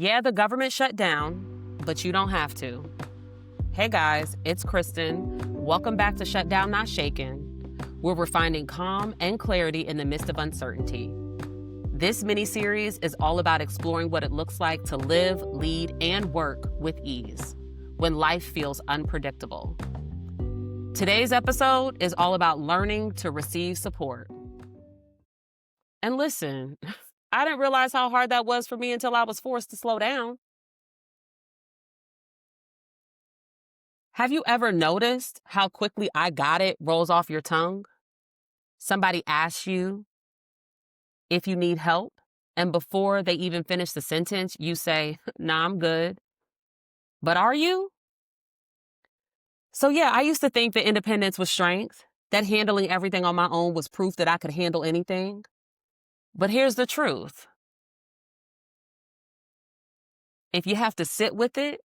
Yeah, the government shut down, but you don't have to. Hey guys, it's Cristin. Welcome back to Shutdown, Not Shaken, where we're finding calm and clarity in the midst of uncertainty. This mini-series is all about exploring what it looks like to live, lead, and work with ease when life feels unpredictable. Today's episode is all about learning to receive support. And listen, I didn't realize how hard that was for me until I was forced to slow down. Have you ever noticed how quickly "I got it" rolls off your tongue? Somebody asks you if you need help, and before they even finish the sentence, you say, "Nah, I'm good." But are you? So yeah, I used to think that independence was strength, that handling everything on my own was proof that I could handle anything. But here's the truth. If you have to sit with it,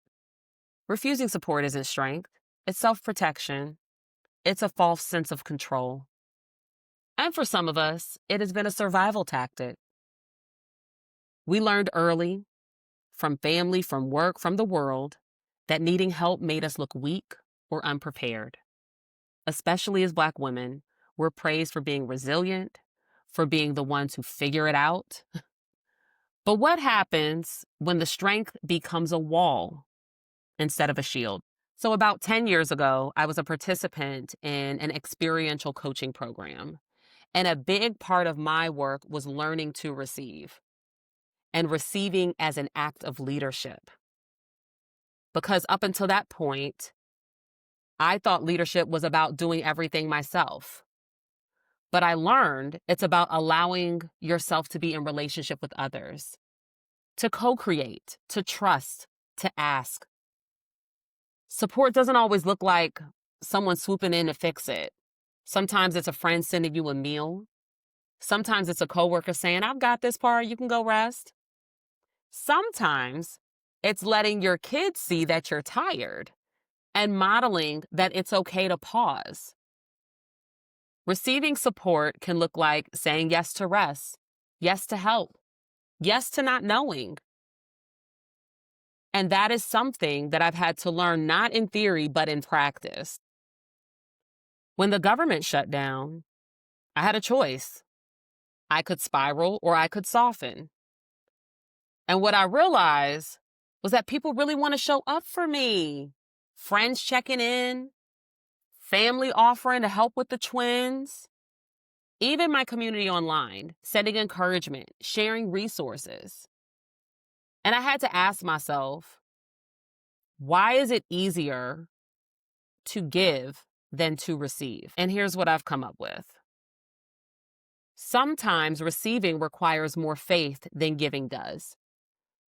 refusing support isn't strength. It's self-protection. It's a false sense of control. And for some of us, it has been a survival tactic. We learned early, from family, from work, from the world, that needing help made us look weak or unprepared. Especially as Black women, we're praised for being resilient, for being the ones who figure it out. But what happens when the strength becomes a wall instead of a shield? So about 10 years ago, I was a participant in an experiential coaching program. And a big part of my work was learning to receive, and receiving as an act of leadership. Because up until that point, I thought leadership was about doing everything myself. But I learned it's about allowing yourself to be in relationship with others, to co-create, to trust, to ask. Support doesn't always look like someone swooping in to fix it. Sometimes it's a friend sending you a meal. Sometimes it's a coworker saying, "I've got this part, you can go rest." Sometimes it's letting your kids see that you're tired and modeling that it's okay to pause. Receiving support can look like saying yes to rest, yes to help, yes to not knowing. And that is something that I've had to learn, not in theory, but in practice. When the government shut down, I had a choice. I could spiral or I could soften. And what I realized was that people really want to show up for me. Friends checking in, family offering to help with the twins, even my community online, sending encouragement, sharing resources. And I had to ask myself, why is it easier to give than to receive? And here's what I've come up with. Sometimes receiving requires more faith than giving does.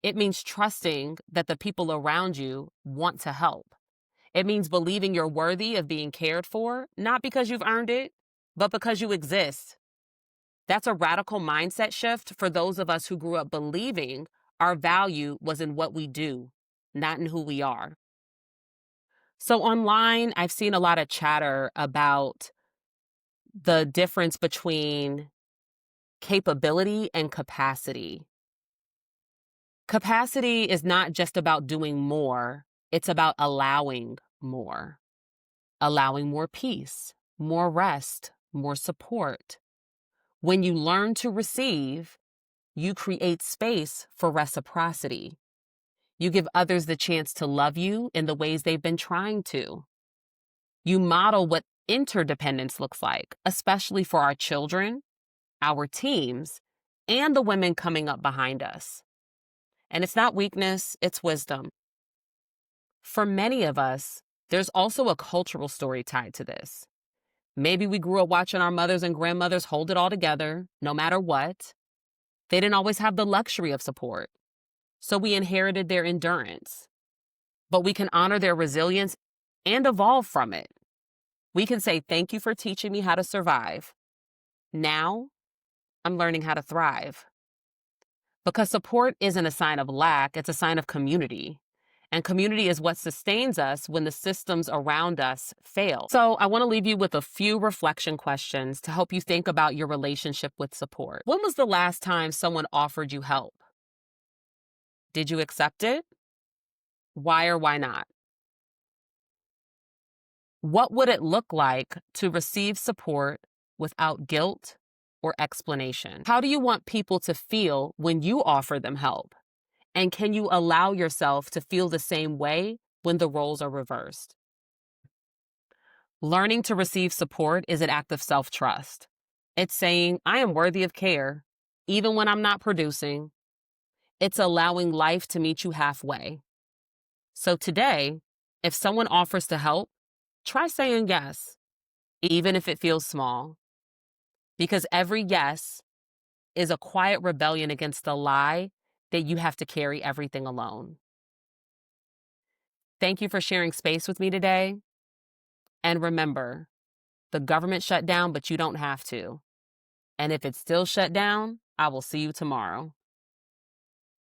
It means trusting that the people around you want to help. It means believing you're worthy of being cared for, not because you've earned it, but because you exist. That's a radical mindset shift for those of us who grew up believing our value was in what we do, not in who we are. So online, I've seen a lot of chatter about the difference between capability and capacity. Capacity is not just about doing more, it's about allowing more. Allowing more peace, more rest, more support. When you learn to receive, you create space for reciprocity. You give others the chance to love you in the ways they've been trying to. You model what interdependence looks like, especially for our children, our teams, and the women coming up behind us. And it's not weakness, it's wisdom. For many of us, there's also a cultural story tied to this. Maybe we grew up watching our mothers and grandmothers hold it all together, no matter what. They didn't always have the luxury of support, so we inherited their endurance. But we can honor their resilience and evolve from it. We can say, "Thank you for teaching me how to survive. Now, I'm learning how to thrive." Because support isn't a sign of lack, it's a sign of community. And community is what sustains us when the systems around us fail. So I want to leave you with a few reflection questions to help you think about your relationship with support. When was the last time someone offered you help? Did you accept it? Why or why not? What would it look like to receive support without guilt or explanation? How do you want people to feel when you offer them help? And can you allow yourself to feel the same way when the roles are reversed? Learning to receive support is an act of self-trust. It's saying, I am worthy of care, even when I'm not producing. It's allowing life to meet you halfway. So today, if someone offers to help, try saying yes, even if it feels small. Because every yes is a quiet rebellion against the lie that you have to carry everything alone. Thank you for sharing space with me today. And remember, the government shut down, but you don't have to. And if it's still shut down, I will see you tomorrow.